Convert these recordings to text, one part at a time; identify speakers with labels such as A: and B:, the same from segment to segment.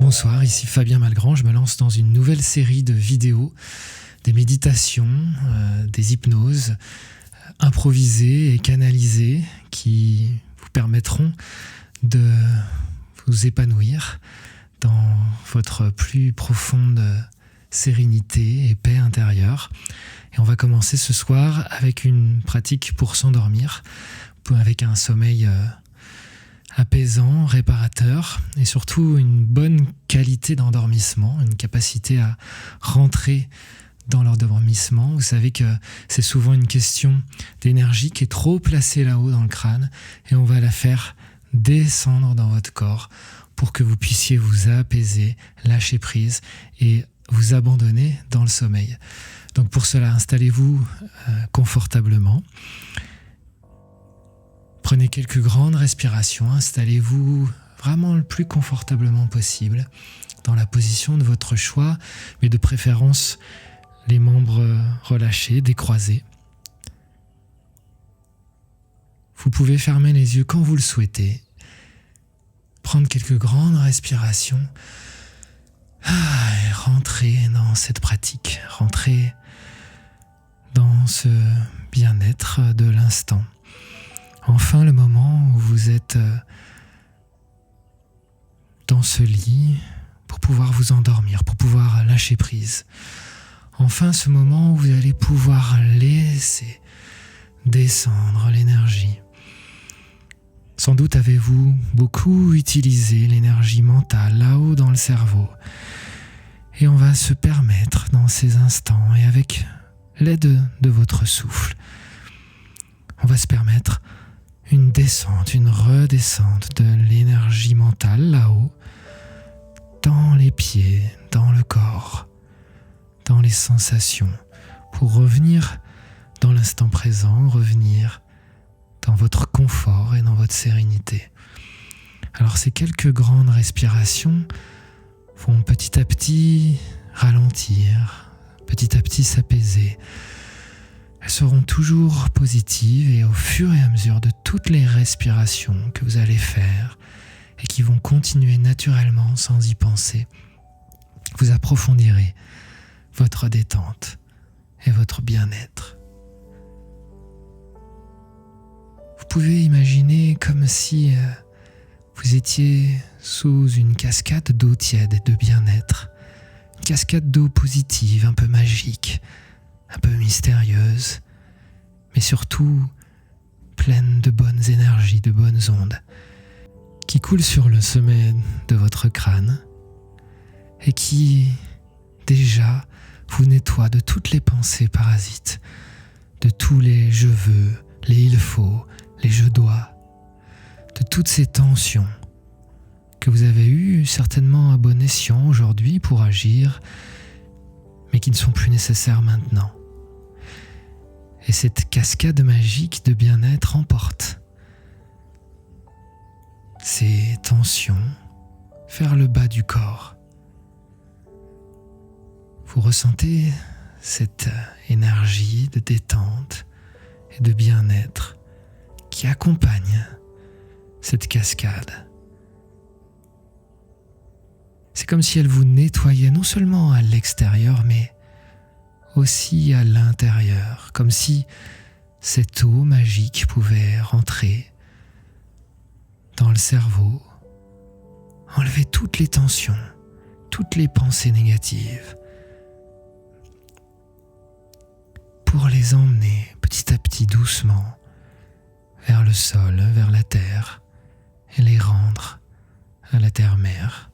A: Bonsoir, ici Fabien Malgrand, je me lance dans une nouvelle série de vidéos, des méditations, des hypnoses improvisées et canalisées qui vous permettront de vous épanouir dans votre plus profonde sérénité et paix intérieure. Et on va commencer ce soir avec une pratique pour s'endormir, avec un sommeil apaisant, réparateur et surtout une bonne qualité d'endormissement, une capacité à rentrer dans l'endormissement. Vous savez que c'est souvent une question d'énergie qui est trop placée là-haut dans le crâne et on va la faire descendre dans votre corps pour que vous puissiez vous apaiser, lâcher prise et vous abandonner dans le sommeil. Donc pour cela, installez-vous confortablement. Prenez quelques grandes respirations, installez-vous vraiment le plus confortablement possible dans la position de votre choix, mais de préférence les membres relâchés, décroisés. Vous pouvez fermer les yeux quand vous le souhaitez, prendre quelques grandes respirations et rentrer dans cette pratique, rentrer dans ce bien-être de l'instant. Enfin, le moment où vous êtes dans ce lit pour pouvoir vous endormir, pour pouvoir lâcher prise. Enfin, ce moment où vous allez pouvoir laisser descendre l'énergie. Sans doute avez-vous beaucoup utilisé l'énergie mentale là-haut dans le cerveau. Et on va se permettre dans ces instants et avec l'aide de votre souffle, on va se permettre une descente, une redescente de l'énergie mentale là-haut, dans les pieds, dans le corps, dans les sensations, pour revenir dans l'instant présent, revenir dans votre confort et dans votre sérénité. Alors ces quelques grandes respirations vont petit à petit ralentir, petit à petit s'apaiser. Elles seront toujours positives et au fur et à mesure de toutes les respirations que vous allez faire et qui vont continuer naturellement sans y penser, vous approfondirez votre détente et votre bien-être. Vous pouvez imaginer comme si vous étiez sous une cascade d'eau tiède et de bien-être, une cascade d'eau positive, un peu magique, un peu mystérieuse, mais surtout pleine de bonnes énergies, de bonnes ondes, qui coulent sur le sommet de votre crâne et qui, déjà, vous nettoie de toutes les pensées parasites, de tous les « je veux », les « il faut », les « je dois », de toutes ces tensions que vous avez eues certainement à bon escient aujourd'hui pour agir, mais qui ne sont plus nécessaires maintenant. Et cette cascade magique de bien-être emporte ces tensions vers le bas du corps. Vous ressentez cette énergie de détente et de bien-être qui accompagne cette cascade. C'est comme si elle vous nettoyait non seulement à l'extérieur, mais aussi à l'intérieur, comme si cette eau magique pouvait rentrer dans le cerveau, enlever toutes les tensions, toutes les pensées négatives, pour les emmener petit à petit doucement vers le sol, vers la terre, et les rendre à la terre-mère.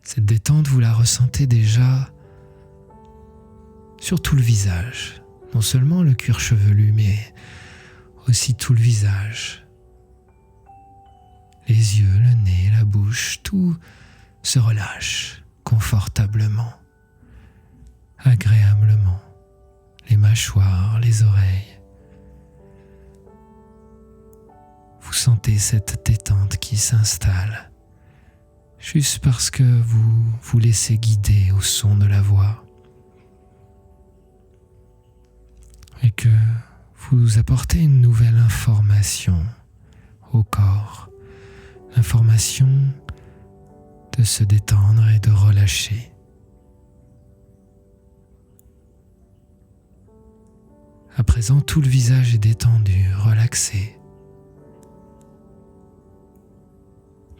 A: Cette détente, vous la ressentez déjà sur tout le visage, non seulement le cuir chevelu, mais aussi tout le visage. Les yeux, le nez, la bouche, tout se relâche confortablement, agréablement. Les mâchoires, les oreilles. Vous sentez cette détente qui s'installe juste parce que vous vous laissez guider au son de la voix et que vous apportez une nouvelle information au corps, l'information de se détendre et de relâcher. À présent, tout le visage est détendu, relaxé,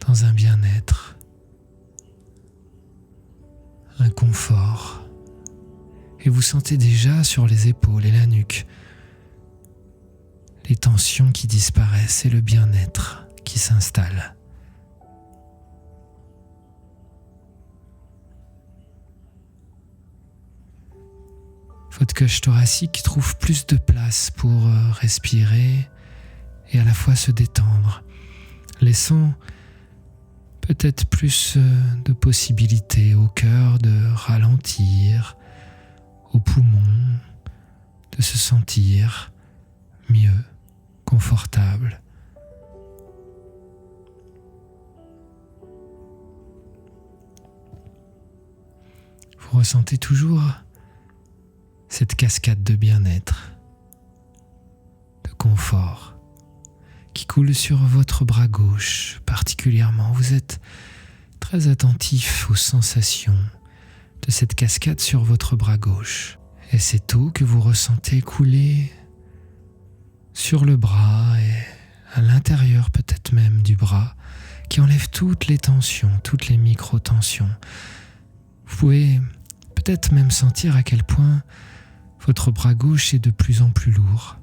A: dans un bien-être, un confort, et vous sentez déjà sur les épaules et la nuque les tensions qui disparaissent et le bien-être qui s'installe. Votre cage thoracique trouve plus de place pour respirer et à la fois se détendre, laissant peut-être plus de possibilités au cœur de ralentir, aux poumons de se sentir mieux, confortable. Vous ressentez toujours cette cascade de bien-être, de confort, qui coule sur votre bras gauche particulièrement. Vous êtes très attentif aux sensations de cette cascade sur votre bras gauche. Et cette eau que vous ressentez couler sur le bras et à l'intérieur peut-être même du bras, qui enlève toutes les tensions, toutes les micro-tensions. Vous pouvez peut-être même sentir à quel point votre bras gauche est de plus en plus lourd,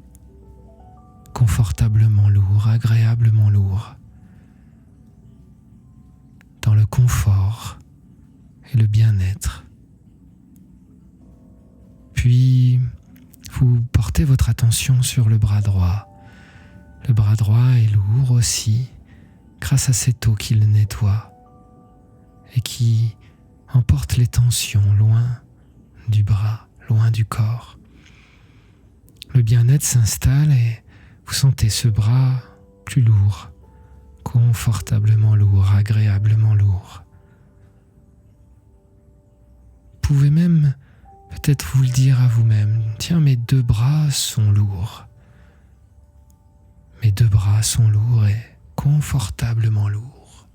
A: confortablement lourd, agréablement lourd, dans le confort et le bien-être. Puis, vous portez votre attention sur le bras droit. Le bras droit est lourd aussi, grâce à cette eau qui le nettoie et qui emporte les tensions loin du bras, loin du corps. Le bien-être s'installe et vous sentez ce bras plus lourd, confortablement lourd, agréablement lourd. Vous pouvez même peut-être vous le dire à vous-même, tiens, mes deux bras sont lourds. Mes deux bras sont lourds et confortablement lourds.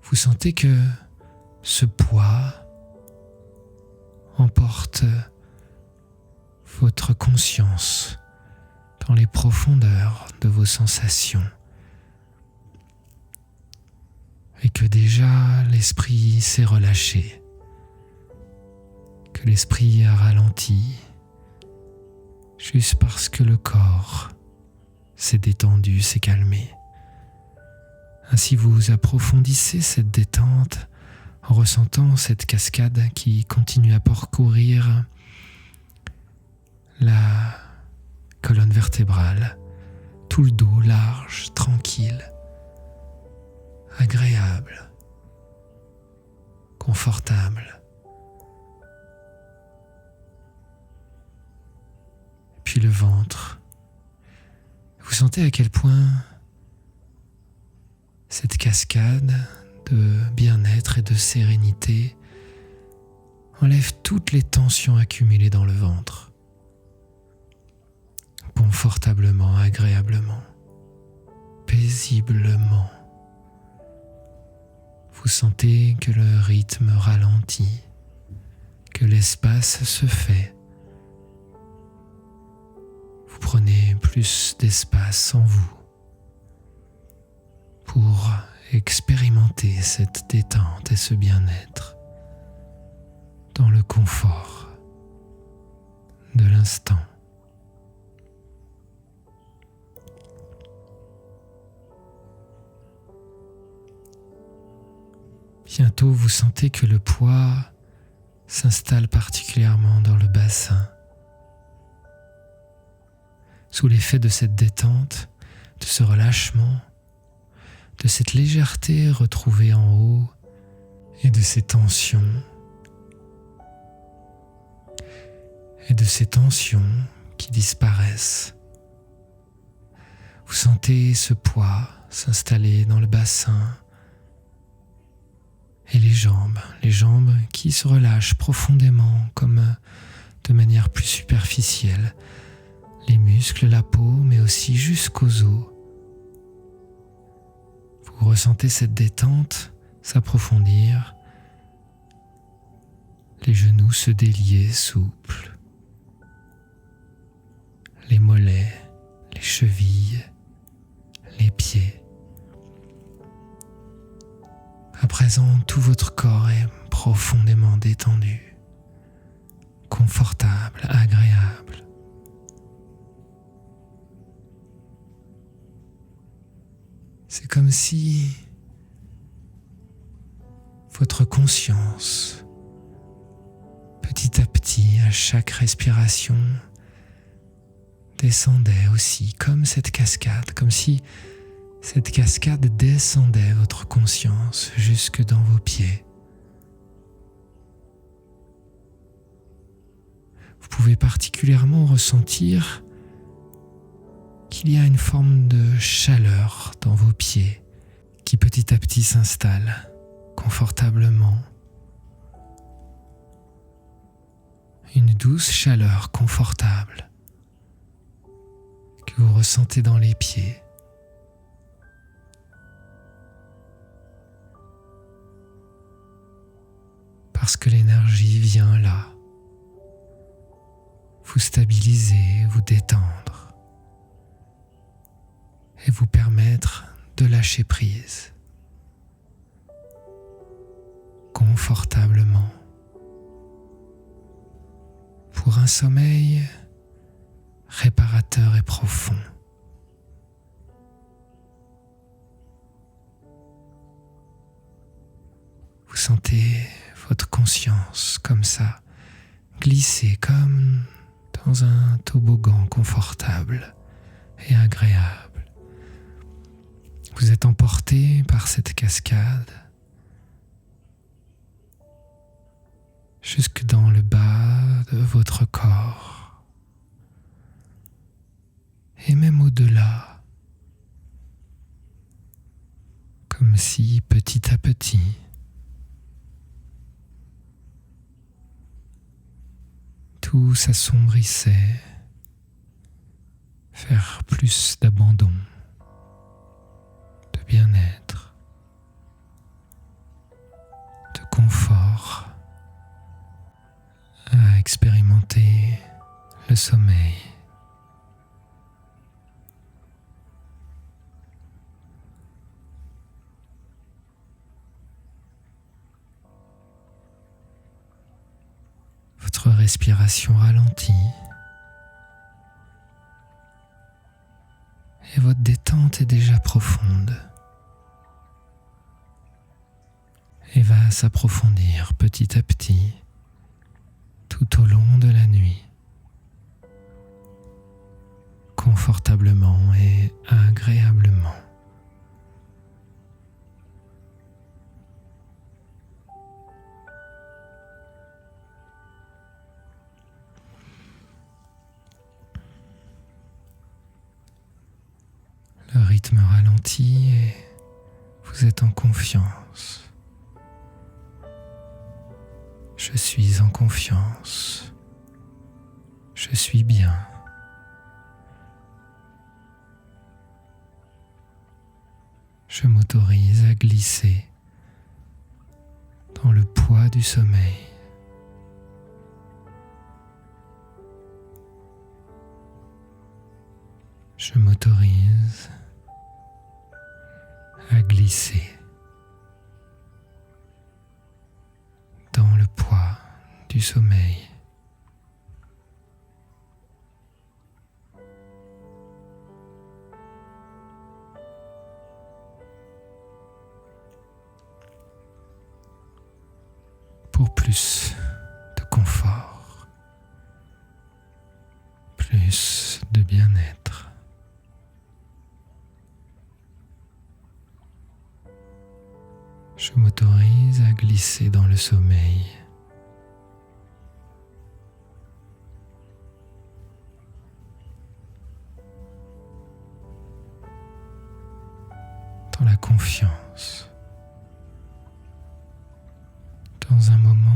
A: Vous sentez que ce poids emporte votre conscience dans les profondeurs de vos sensations et que déjà l'esprit s'est relâché, que l'esprit a ralenti juste parce que le corps s'est détendu, s'est calmé. Ainsi vous approfondissez cette détente en ressentant cette cascade qui continue à parcourir la colonne vertébrale, tout le dos large, tranquille, agréable, confortable. Puis le ventre. Vous sentez à quel point cette cascade de bien-être et de sérénité enlève toutes les tensions accumulées dans le ventre, confortablement, agréablement, paisiblement. Vous sentez que le rythme ralentit, que l'espace se fait. Vous prenez plus d'espace en vous pour expérimenter cette détente et ce bien-être dans le confort de l'instant. Bientôt, vous sentez que le poids s'installe particulièrement dans le bassin. Sous l'effet de cette détente, de ce relâchement, de cette légèreté retrouvée en haut et de ces tensions qui disparaissent. Vous sentez ce poids s'installer dans le bassin et les jambes qui se relâchent profondément comme de manière plus superficielle, les muscles, la peau, mais aussi jusqu'aux os. Vous ressentez cette détente s'approfondir, les genoux se délier souples, les mollets, les chevilles, les pieds. À présent, tout votre corps est profondément détendu, confortable, agréable. C'est comme si votre conscience, petit à petit, à chaque respiration, descendait aussi, comme cette cascade, comme si cette cascade descendait votre conscience jusque dans vos pieds. Vous pouvez particulièrement ressentir qu'il y a une forme de chaleur dans vos pieds qui petit à petit s'installe confortablement. Une douce chaleur confortable que vous ressentez dans les pieds. Parce que l'énergie vient là, vous stabiliser, vous détendre et vous permettre de lâcher prise confortablement pour un sommeil réparateur et profond. Vous sentez votre conscience comme ça, glisser comme dans un toboggan confortable et agréable. Vous êtes emporté par cette cascade jusque dans le bas de votre corps et même au-delà, comme si petit à petit tout s'assombrissait vers plus d'abandon, de bien-être, de confort, à expérimenter le sommeil. Votre respiration ralentit et votre détente est déjà profonde et va s'approfondir petit à petit tout au long de la nuit, confortablement et agréablement. Le rythme ralentit et vous êtes en confiance. Je suis en confiance. Je suis bien. Je m'autorise à glisser dans le poids du sommeil. Je m'autorise à glisser dans le poids du sommeil. Pour plus de confort, plus de bien-être. Je m'autorise à glisser dans le sommeil. Dans la confiance. Dans un moment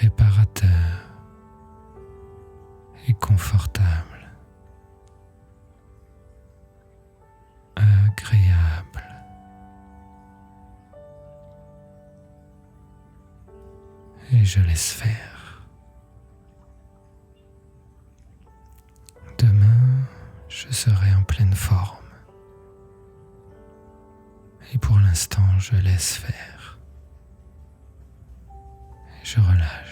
A: réparateur et confortable, agréable. Et je laisse faire. Demain, je serai en pleine forme. Et pour l'instant, je laisse faire. Et je relâche.